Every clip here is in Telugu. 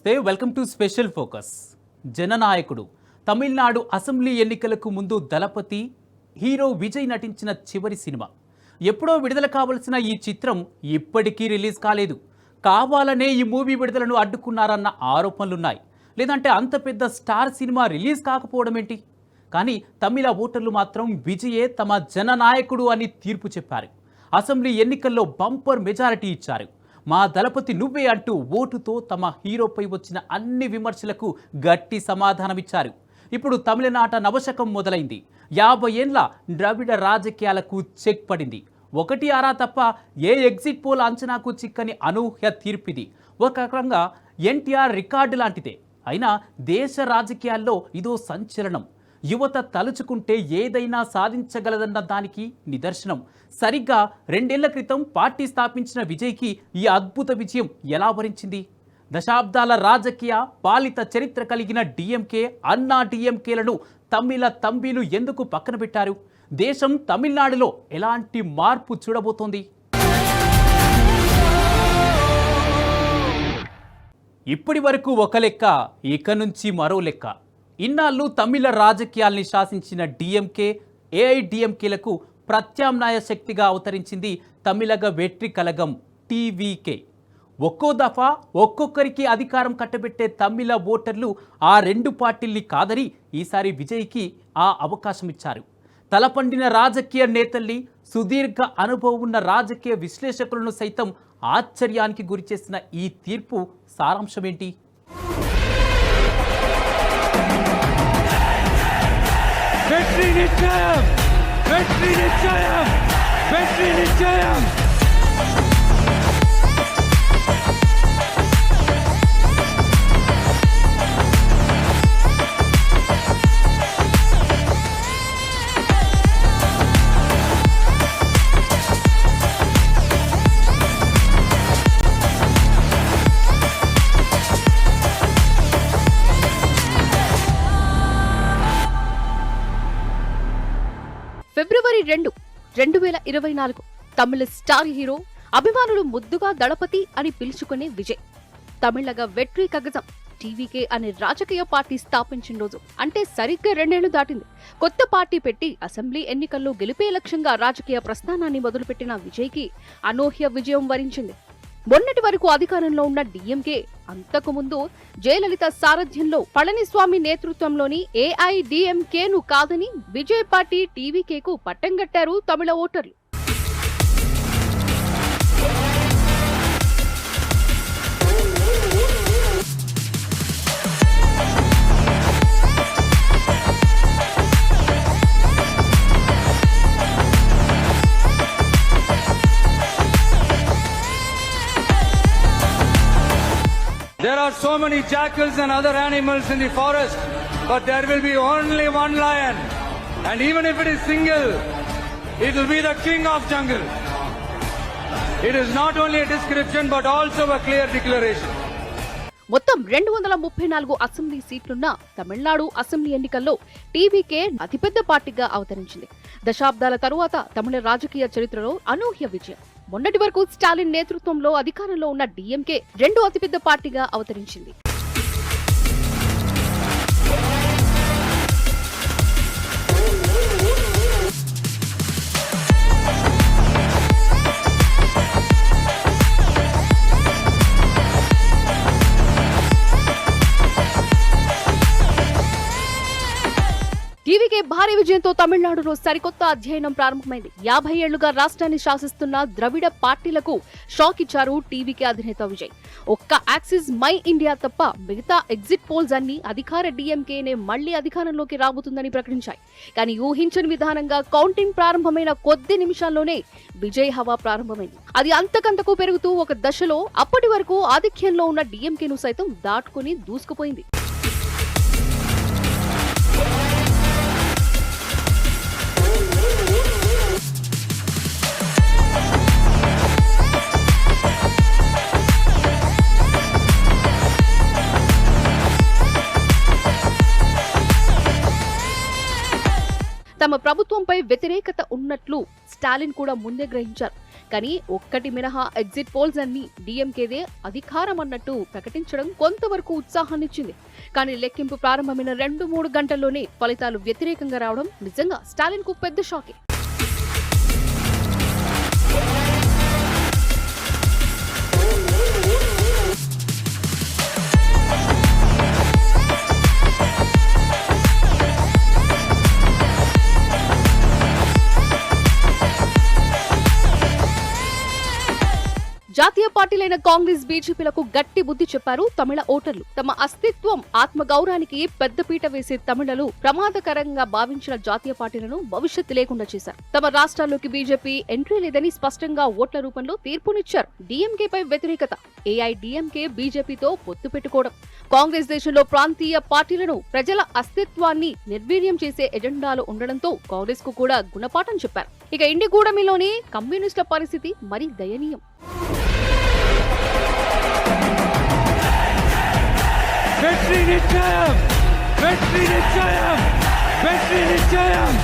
నమస్తే వెల్కమ్ టు స్పెషల్ ఫోకస్. జననాయకుడు తమిళనాడు అసెంబ్లీ ఎన్నికలకు ముందు దళపతి హీరో విజయ్ నటించిన చివరి సినిమా. ఎప్పుడో విడుదల కావాల్సిన ఈ చిత్రం ఇప్పటికీ రిలీజ్ కాలేదు. కావాలనే ఈ మూవీ విడుదలను అడ్డుకున్నారన్న ఆరోపణలున్నాయి. లేదంటే అంత పెద్ద స్టార్ సినిమా రిలీజ్ కాకపోవడం ఏంటి? కానీ తమిళ ఓటర్లు మాత్రం విజయే తమ జననాయకుడు అని తీర్పు చెప్పారు. అసెంబ్లీ ఎన్నికల్లో బంపర్ మెజారిటీ ఇచ్చారు. మా దళపతి నువ్వే అంటూ ఓటుతో తమ హీరోపై వచ్చిన అన్ని విమర్శలకు గట్టి సమాధానమిచ్చారు. ఇప్పుడు తమిళనాట నవశకం మొదలైంది. 50 ఏళ్ల ద్రవిడ రాజకీయాలకు చెక్ పడింది. ఒకటి ఆరా తప్ప ఏ ఎగ్జిట్ పోల్ అంచనాకు చిక్కని అనూహ్య తీర్పిది. ఒక రకంగా ఎన్టీఆర్ రికార్డు లాంటిదే. అయినా దేశ రాజకీయాల్లో ఇదో సంచలనం. యువత తలుచుకుంటే ఏదైనా సాధించగలదన్న దానికి నిదర్శనం. సరిగ్గా 2 ఏళ్ల క్రితం పార్టీ స్థాపించిన విజయ్కి ఈ అద్భుత విజయం ఎలా వరించింది? దశాబ్దాల రాజకీయ పాలిత చరిత్ర కలిగిన డిఎంకే, అన్నా డిఎంకేలను తమిళ తంబీలు ఎందుకు పక్కన పెట్టారు? దేశం తమిళనాడులో ఎలాంటి మార్పు చూడబోతోంది? ఇప్పటి వరకు ఒక లెక్క, ఇక నుంచి మరో లెక్క. ఇన్నాళ్ళు తమిళ రాజకీయాల్ని శాసించిన డిఎంకే, ఏఐడిఎంకేలకు ప్రత్యామ్నాయ శక్తిగా అవతరించింది తమిళగ వెట్రి కలగం టీవీకే. ఒక్కో దఫా ఒక్కొక్కరికి అధికారం కట్టబెట్టే తమిళ ఓటర్లు ఆ 2 పార్టీల్ని కాదని ఈసారి విజయ్కి ఆ అవకాశం ఇచ్చారు. తలపండిన రాజకీయ నేతల్ని, సుదీర్ఘ అనుభవం ఉన్న రాజకీయ విశ్లేషకులను సైతం ఆశ్చర్యానికి గురిచేసిన ఈ తీర్పు సారాంశమేంటి? వెట్రి నిశ్చయం, వెట్రి నిశ్చయం, వెట్రి నిశ్చయం. ఫిబ్రవరి 2, 2024 తమిళ స్టార్ హీరో, అభిమానులు ముద్దుగా దళపతి అని పిలుచుకునే విజయ్ తమిళగ వెట్రి కగజం టీవీకే అనే రాజకీయ పార్టీ స్థాపించిన రోజు అంటే సరిగ్గా 2 ఏళ్లు దాటింది. కొత్త పార్టీ పెట్టి అసెంబ్లీ ఎన్నికల్లో గెలిపే లక్ష్యంగా రాజకీయ ప్రస్థానాన్ని మొదలుపెట్టిన విజయ్కి అనూహ్య విజయం వరించింది. మొన్నటి వరకు అధికారంలో ఉన్న డిఎంకే అంతకు ముందు జయలలిత సారథ్యంలో పళనిస్వామి నేతృత్వంలోని ఏఐడిఎంకేను కాదని విజయ్ పార్టీ టీవీకేకు పట్టం కట్టారు తమిళ ఓటర్లు. There are so many jackals and other animals in the forest, but there will be only one lion. And even if it is single, it will be the king of jungle. It is not only a description, but also a clear declaration. మొత్తం 234 అసెంబ్లీ సీట్లున్న తమిళనాడు అసెంబ్లీ ఎన్నికల్లో టీవీకే అతిపెద్ద పార్టీగా అవతరించింది. దశాబ్దాల తరువాత తమిళ రాజకీయ చరిత్రలో అనూహ్య విజయం. మొన్నటి వరకు స్టాలిన్ నేతృత్వంలో అధికారంలో ఉన్న డిఎంకే 2వ అతిపెద్ద పార్టీగా అవతరించింది. టీవీకే భారీ విజయంతో తమిళనాడులో సరికొత్త అధ్యయనం ప్రారంభమైంది. 50 ఏళ్లుగా రాష్ట్రాన్ని శాసిస్తున్న ద్రవిడ పార్టీలకు షాక్ ఇచ్చారు టీవీకే అధినేత విజయ్. ఒక్క యాక్సిస్ మై ఇండియా తప్ప మిగతా ఎగ్జిట్ పోల్స్ అన్ని అధికార డిఎంకేనే మళ్లీ అధికారంలోకి రాబోతుందని ప్రకటించాయి. కానీ ఊహించని విధానంగా కౌంటింగ్ ప్రారంభమైన కొద్ది నిమిషాల్లోనే విజయ్ హవా ప్రారంభమైంది. అది అంతకంతకు పెరుగుతూ ఒక దశలో అప్పటి వరకు ఆధిక్యంలో ఉన్న డిఎంకేను సైతం దాటుకుని దూసుకుపోయింది. తమ ప్రభుత్వంపై వ్యతిరేకత ఉన్నట్లు స్టాలిన్ కూడా ముందే గ్రహించారు. కానీ ఒక్కటి మినహా ఎగ్జిట్ పోల్స్ అన్ని డీఎంకేదే అధికారం అన్నట్టు ప్రకటించడం కొంతవరకు ఉత్సాహాన్నిచ్చింది. కానీ లెక్కింపు ప్రారంభమైన 2-3 గంటల్లోనే ఫలితాలు వ్యతిరేకంగా రావడం నిజంగా స్టాలిన్ కు పెద్ద షాకే. జాతీయ పార్టీలైన కాంగ్రెస్, బీజేపీలకు గట్టి బుద్ధి చెప్పారు తమిళ ఓటర్లు. తమ అస్తిత్వం, ఆత్మగౌరవానికి పెద్దపీట వేసే తమిళలు ప్రమాదకరంగా భావించిన జాతీయ పార్టీలను భవిష్యత్తు లేకుండా చేశారు. తమ రాష్ట్రాల్లోకి బీజేపీ ఎంట్రీ లేదని స్పష్టంగా ఓట్ల రూపంలో తీర్పునిచ్చారు. డీఎంకేపై వ్యతిరేకత, ఏఐడీఎంకే బీజేపీతో పొత్తు పెట్టుకోవడం, కాంగ్రెస్ దేశంలో ప్రాంతీయ పార్టీలను, ప్రజల అస్తిత్వాన్ని నిర్వీర్యం చేసే ఎజెండాలు ఉండడంతో కాంగ్రెస్ కు కూడా గుణపాఠం చెప్పారు. ఇక ఇండిగూడమిలోని కమ్యూనిస్టుల పరిస్థితి మరీ దయనీయం. వెట్రి నిశ్చయం, వెట్రి నిశ్చయం, వెట్రి నిశ్చయం.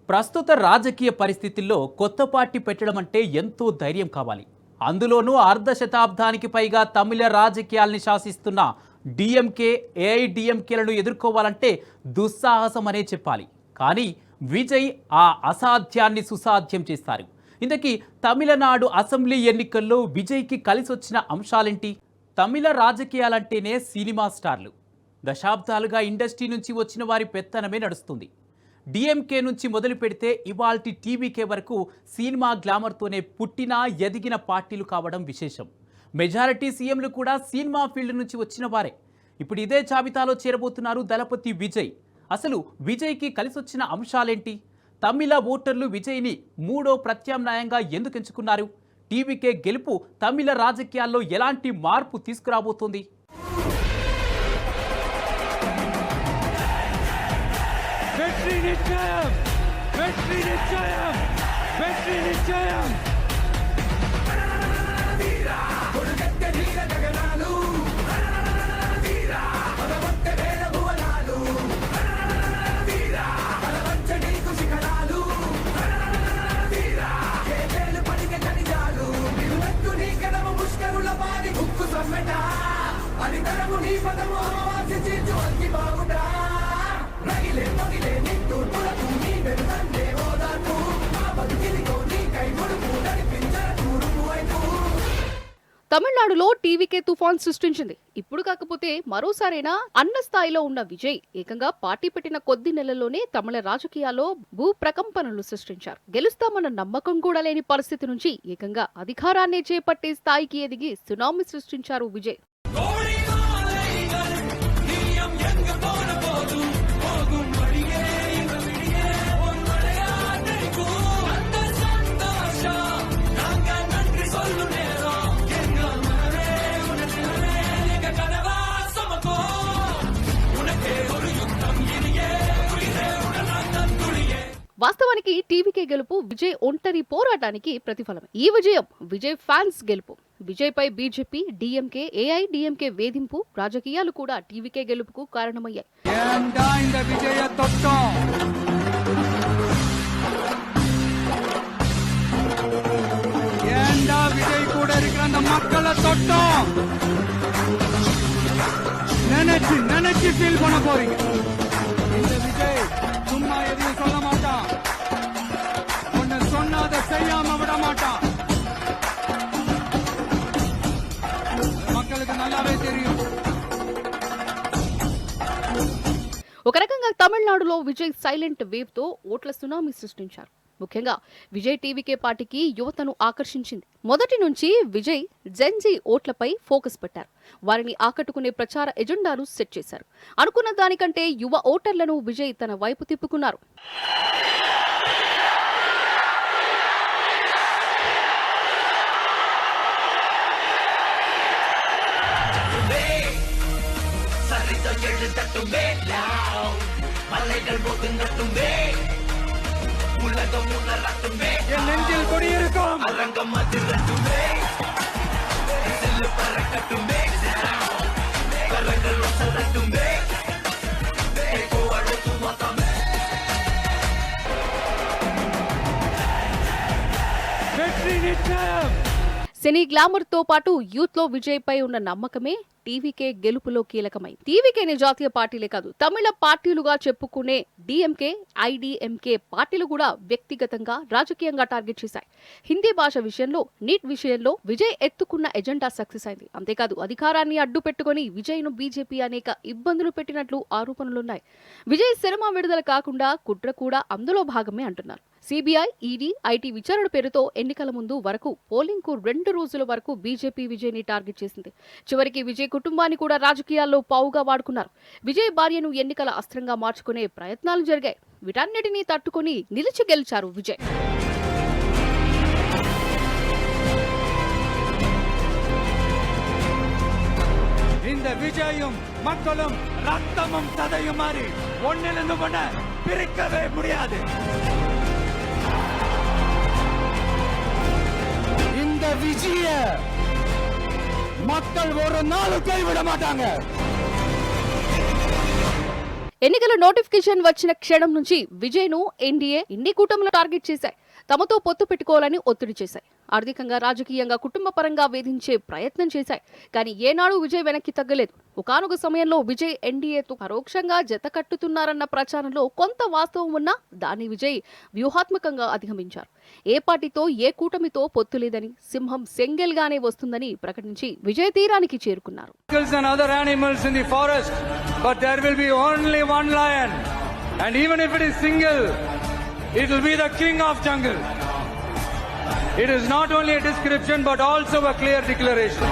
ప్రస్తుత రాజకీయ పరిస్థితుల్లో కొత్త పార్టీ పెట్టడం అంటే ఎంతో ధైర్యం కావాలి. అందులోనూ అర్ధ శతాబ్దానికి పైగా తమిళ రాజకీయాల్ని శాసిస్తున్న డిఎంకే, ఏఐడిఎంకేలను ఎదుర్కోవాలంటే దుస్సాహసం అనే చెప్పాలి. కానీ విజయ్ ఆ అసాధ్యాన్ని సుసాధ్యం చేస్తారు. ఇంతకీ తమిళనాడు అసెంబ్లీ ఎన్నికల్లో విజయ్కి కలిసొచ్చిన అంశాలేంటి? తమిళ రాజకీయాలంటేనే సినిమా స్టార్లు. దశాబ్దాలుగా ఇండస్ట్రీ నుంచి వచ్చిన వారి పెత్తనమే నడుస్తుంది. డిఎంకే నుంచి మొదలు పెడితే ఇవాల్టి టీవీకే వరకు సినిమా గ్లామర్తోనే పుట్టిన, ఎదిగిన పార్టీలు కావడం విశేషం. మెజారిటీ సీఎంలు కూడా సినిమా ఫీల్డ్ నుంచి వచ్చిన వారే. ఇప్పుడు ఇదే జాబితాలో చేరబోతున్నారు దళపతి విజయ్. అసలు విజయ్కి కలిసొచ్చిన అంశాలేంటి? తమిళ ఓటర్లు విజయ్ని మూడో ప్రత్యామ్నాయంగా ఎందుకు ఎంచుకున్నారు? టీవీకే గెలుపు తమిళ రాజకీయాల్లో ఎలాంటి మార్పు తీసుకురాబోతోంది? వెట్రి నిశ్చయం, వెట్రి నిశ్చయం, వెట్రి నిశ్చయం. తమిళనాడులో టీవీకే తుఫాన్ సృష్టించింది. ఇప్పుడు కాకపోతే మరోసారైనా అన్న స్థాయిలో ఉన్న విజయ్ ఏకంగా పార్టీ పెట్టిన కొద్ది నెలల్లోనే తమిళ రాజకీయాల్లో భూ ప్రకంపనలు సృష్టించారు. గెలుస్తామన్న నమ్మకం కూడా లేని పరిస్థితి నుంచి ఏకంగా అధికారాన్ని చేపట్టే స్థాయికి ఎదిగి సునామీ సృష్టించారు విజయ్. వాస్తవానికి టీవీకే గెలుపు విజయ్ ఒంటరి పోరాటానికి ప్రతిఫలం. ఈ విజయం విజయ్ ఫ్యాన్స్ గెలుపు. విజయ్ పై బీజేపీ, డిఎంకే, ఏఐడిఎంకే వేధింపు రాజకీయాలు కూడా టీవీకే గెలుపుకు కారణమయ్యాయి. விஜய் கூட இருக்கிற அந்த மக்களை தொட்டோம் நினைச்சு நினைச்சு ஃபீல் பண்ண போறீங்க. இந்த விஜய் சும்மா எதையும் சொல்ல மாட்டான், ஒன்னு சொன்னா அதை செய்யாம விட மாட்டான். மக்களுக்கு நல்லாவே தெரியும். ఒక రకంగా తమిళనాడులో విజయ్ సైలెంట్ వేవ్ తో ఓట్ల సునామీ సృష్టించారు. ముఖ్యంగా విజయ్ టీవీకే పార్టీకి యువతను ఆకర్షించింది. మొదటి నుంచి విజయ్ జెన్జీ ఓట్లపై ఫోకస్ పెట్టారు. వారిని ఆకట్టుకునే ప్రచార ఎజెండాను సెట్ చేశారు. అనుకున్న దానికంటే యువ ఓటర్లను విజయ్ తన వైపు తిప్పుకున్నారు. என் நெஞ்சில் கொடியிருக்கும் வெற்றி நிச்சயம். సినీ గ్లామర్ తో పాటు యూత్ లో విజయ్ పై ఉన్న నమ్మకమే టీవీకే గెలుపులో కీలకమై. టీవీకేని జాతీయ పార్టీలే కాదు, తమిళ పార్టీలుగా చెప్పుకునే డిఎంకే, ఐడిఎంకే పార్టీలు కూడా వ్యక్తిగతంగా రాజకీయంగా టార్గెట్ చేశాయి. హిందీ భాష విషయంలో, నీట్ విషయంలో విజయ్ ఎత్తుకున్న ఎజెండా సక్సెస్ అయింది. అంతేకాదు అధికారాన్ని అడ్డు పెట్టుకుని విజయ్ ను బీజేపీ అనేక ఇబ్బందులు పెట్టినట్లు ఆరోపణలున్నాయి. విజయ్ సినిమా విడుదల కాకుండా కుట్ర కూడా అందులో భాగమే అంటున్నారు. సిబిఐ, ఈడీ, ఐటీ విచారణ పేరుతో ఎన్నికల ముందు వరకు పోలింగ్ కు 2 రోజుల వరకు బీజేపీ విజయ్ ని టార్గెట్ చేసింది. చివరికి విజయ్ కుటుంబాన్ని కూడా రాజకీయాల్లో పావుగా వాడుకున్నారు. విజయ్ భార్యను ఎన్నికల అస్త్రంగా మార్చుకునే ప్రయత్నాలు జరిగాయి. వీటన్నిటినీ తట్టుకుని నిలిచి గెలిచారు విజయ్. இந்த விஜயும் மக்களும் ரத்தமும் சதையும் மாறி ஒன்னிலிருந்து ஒன்ன பிரிக்கவே முடியாது. இந்த விஜய மக்கள் ஒரு நாள் கைவிட மாட்டாங்க. ఎన్నికల నోటిఫికేషన్ వచ్చిన క్షణం నుంచి విజయ్ ను ఎన్డీఏ, ఇండి కూటమిలో టార్గెట్ చేశాయి. తమతో పొత్తు పెట్టుకోవాలని ఒత్తిడి చేశాయి. ఆర్థికంగా, రాజకీయంగా, కుటుంబ పరంగా వేధించే ప్రయత్నం చేశాయి. కానీ ఏనాడు విజయ్ వెనక్కి తగ్గలేదు. ఒకానొక సమయంలో విజయ్ ఎన్డీఏతో పరోక్షంగా జత కట్టుతున్నారన్న ప్రచారంలో కొంత వాస్తవం ఉన్నా దాన్ని విజయ్ వ్యూహాత్మకంగా అధిగమించారు. ఏ పార్టీతో, ఏ కూటమితో పొత్తు లేదని, సింహం సెంగెల్ గానే వస్తుందని ప్రకటించి విజయ్ తీరానికి చేరుకున్నారు. And other animals in the forest, but there will be only one lion, and even if it is single, it will be the king of jungle. It is not only a description but also a clear declaration.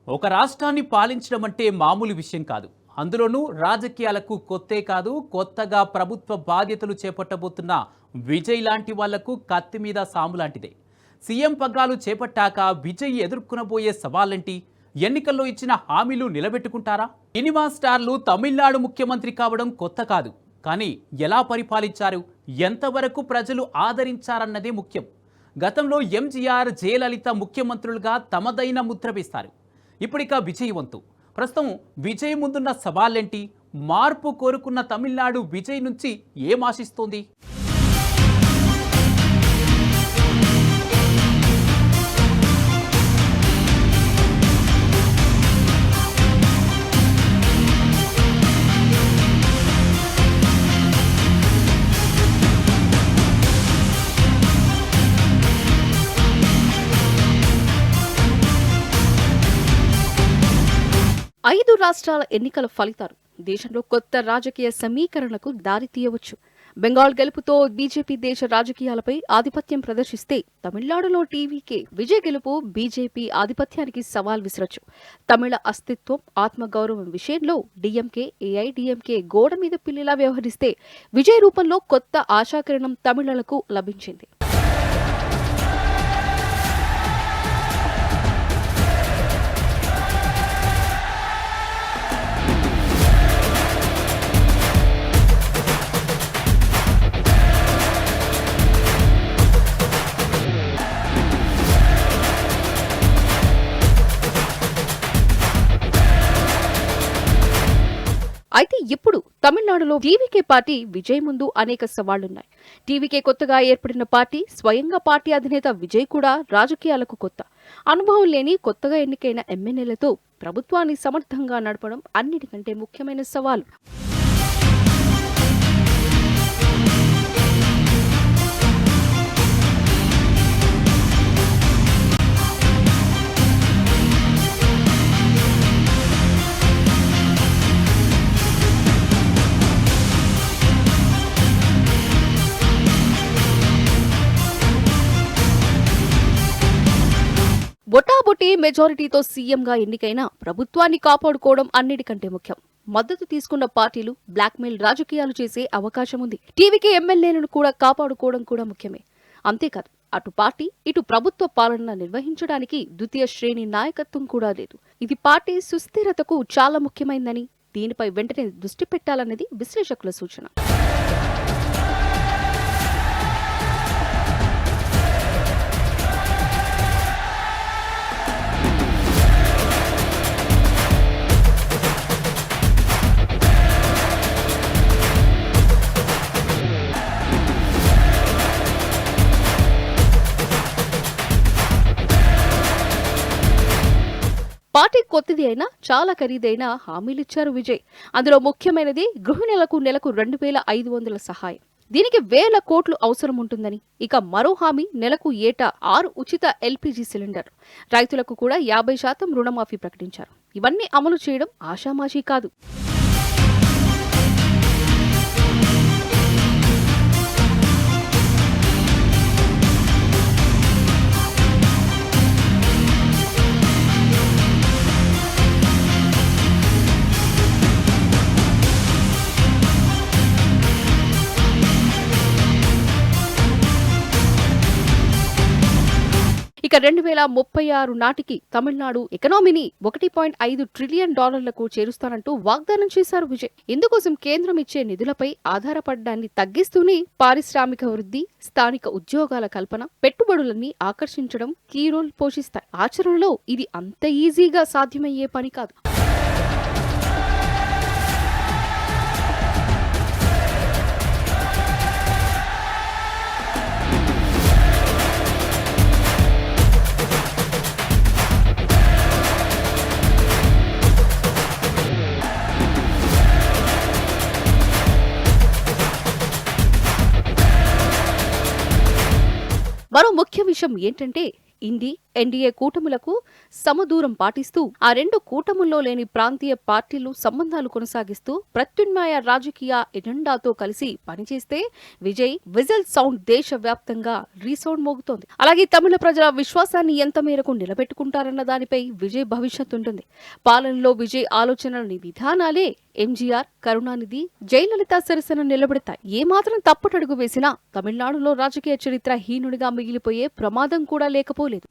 ఒక రాష్ట్రాన్ని పాలించడం అంటే మామూలు విషయం కాదు. అందులోనూ రాజకీయాలకు కొత్తే కాదు, కొత్తగా ప్రభుత్వ బాధ్యతలు చేపట్టబోతున్న విజయ్ లాంటి వాళ్లకు కత్తి మీద సాము లాంటిదే. సీఎం పగ్గాలు చేపట్టాక విజయ్ ఎదుర్కొనబోయే సవాళ్ళేంటి? ఎన్నికల్లో ఇచ్చిన హామీలు నిలబెట్టుకుంటారా? సినిమా స్టార్లు తమిళనాడు ముఖ్యమంత్రి కావడం కొత్త కాదు. కానీ ఎలా పరిపాలించారు, ఎంతవరకు ప్రజలు ఆదరించారన్నదే ముఖ్యం. గతంలో ఎంజీఆర్, జయలలిత ముఖ్యమంత్రులుగా తమదైన ముద్ర వేస్తారు. ఇప్పుడిక విజయ్ వంతు. ప్రస్తుతం విజయ్ ముందున్న సవాళ్ళేంటి? మార్పు కోరుకున్న తమిళనాడు విజయ్ నుంచి ఏం ఆశిస్తోంది? ఐదు రాష్ట్రాల ఎన్నికల ఫలితాలు దేశంలో కొత్త రాజకీయ సమీకరణకు దారి తీయవచ్చు. బెంగాల్ గెలుపుతో బీజేపీ దేశ రాజకీయాలపై ఆధిపత్యం ప్రదర్శిస్తే తమిళనాడులో టీవీకే విజయ్ గెలుపు బీజేపీ ఆధిపత్యానికి సవాల్ విసరొచ్చు. తమిళ అస్తిత్వం, ఆత్మగౌరవం విషయంలో డీఎంకే, ఏఐడీఎంకే గోడ మీద పిల్లిలా వ్యవహరిస్తే విజయ్ రూపంలో కొత్త ఆశాకిరణం తమిళలకు లభించింది. అయితే ఇప్పుడు తమిళనాడులో టీవీకే పార్టీ విజయ్ ముందు అనేక సవాళ్లున్నాయి. టీవీకే కొత్తగా ఏర్పడిన పార్టీ, స్వయంగా పార్టీ అధినేత విజయ్ కూడా రాజకీయాలకు కొత్త. అనుభవం లేని కొత్తగా ఎన్నికైన ఎమ్మెల్యేలతో ప్రభుత్వాన్ని సమర్థంగా నడపడం అన్నిటికంటే ముఖ్యమైన సవాలు. భారీ మెజారిటీతో సీఎంగా ఎన్నికైన ప్రభుత్వాన్ని కాపాడుకోవడం అన్నిటికంటే ముఖ్యం. మద్దతు తీసుకున్న పార్టీలు బ్లాక్మెయిల్ రాజకీయాలు చేసే అవకాశం ఉంది. టీవీకి ఎమ్మెల్యేలను కూడా కాపాడుకోవడం కూడా ముఖ్యమే. అంతేకాదు, అటు పార్టీ ఇటు ప్రభుత్వ పాలన నిర్వహించడానికి ద్వితీయ శ్రేణి నాయకత్వం కూడా లేదు. ఇది పార్టీ సుస్థిరతకు చాలా ముఖ్యమైందని, దీనిపై వెంటనే దృష్టి పెట్టాలన్నది విశ్లేషకుల సూచన. పార్టీ కొత్తది అయినా చాలా ఖరీదైన హామీలిచ్చారు విజయ్. అందులో ముఖ్యమైనది గృహిణులకు నెలకు 2,500 సహాయం. దీనికి 1,000 కోట్లు అవసరం ఉంటుందని, ఇక మరో హామీ నెలకు ఏటా 6 ఉచిత ఎల్పీజీ సిలిండర్, రైతులకు కూడా 50% రుణమాఫీ ప్రకటించారు. ఇవన్నీ అమలు చేయడం ఆషామాషీ కాదు. ఇక 2036 నాటికి తమిళనాడు ఎకనామీని $1.5 ట్రిలియన్ చేరుస్తానంటూ వాగ్దానం చేశారు విజయ్. ఇందుకోసం కేంద్రం ఇచ్చే నిధులపై ఆధారపడడాన్ని తగ్గిస్తూనే పారిశ్రామిక వృద్ధి, స్థానిక ఉద్యోగాల కల్పన, పెట్టుబడులన్నీ ఆకర్షించడం కీ రోల్ పోషిస్తాయి. ఆచరణలో ఇది అంత ఈజీగా సాధ్యమయ్యే పని కాదు. మరో ముఖ్య విషయం ఏంటంటే, ఎన్డీఏ కూటములకు సమదూరం పాటిస్తూ ఆ రెండు కూటముల్లో లేని ప్రాంతీయ పార్టీలు సంబంధాలు కొనసాగిస్తూ ప్రత్యామ్నాయ రాజకీయ ఎజెండాతో కలిసి పనిచేస్తే విజయ్ విజిల్ సౌండ్ దేశవ్యాప్తంగా రీసౌండ్ మోగుతోంది. అలాగే తమిళ ప్రజల విశ్వాసాన్ని ఎంత మేరకు నిలబెట్టుకుంటారన్న దానిపై విజయ్ భవిష్యత్తు ఉంటుంది. పాలనలో విజయ్ ఆలోచనలని విధానాలే ఎంజీఆర్, కరుణానిధి, జయలలిత సరసన నిలబెడతాయి. ఏమాత్రం తప్పటడుగు వేసినా తమిళనాడులో రాజకీయ చరిత్ర హీనుడిగా మిగిలిపోయే ప్రమాదం కూడా లేకపోలేదు.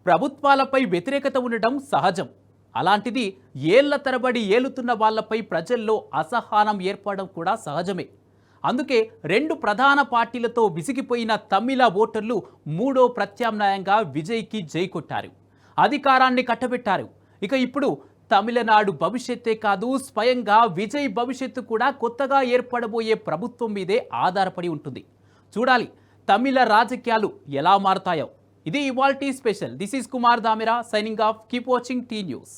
ప్రభుత్వాలపై వ్యతిరేకత ఉండటం సహజం. అలాంటిది ఏళ్ల తరబడి ఏలుతున్న వాళ్లపై ప్రజల్లో అసహనం ఏర్పడడం కూడా సహజమే. అందుకే రెండు ప్రధాన పార్టీలతో విసిగిపోయిన తమిళ ఓటర్లు మూడో ప్రత్యామ్నాయంగా విజయ్కి జై కొట్టారు, అధికారాన్ని కట్టబెట్టారు. ఇక ఇప్పుడు తమిళనాడు భవిష్యత్తే కాదు, స్వయంగా విజయ్ భవిష్యత్తు కూడా కొత్తగా ఏర్పడబోయే ప్రభుత్వం మీదే ఆధారపడి ఉంటుంది. చూడాలి తమిళ రాజకీయాలు ఎలా మారతాయో. ఇది ఇవాల్టి special. This is Kumar Damera signing off. Keep watching tea news.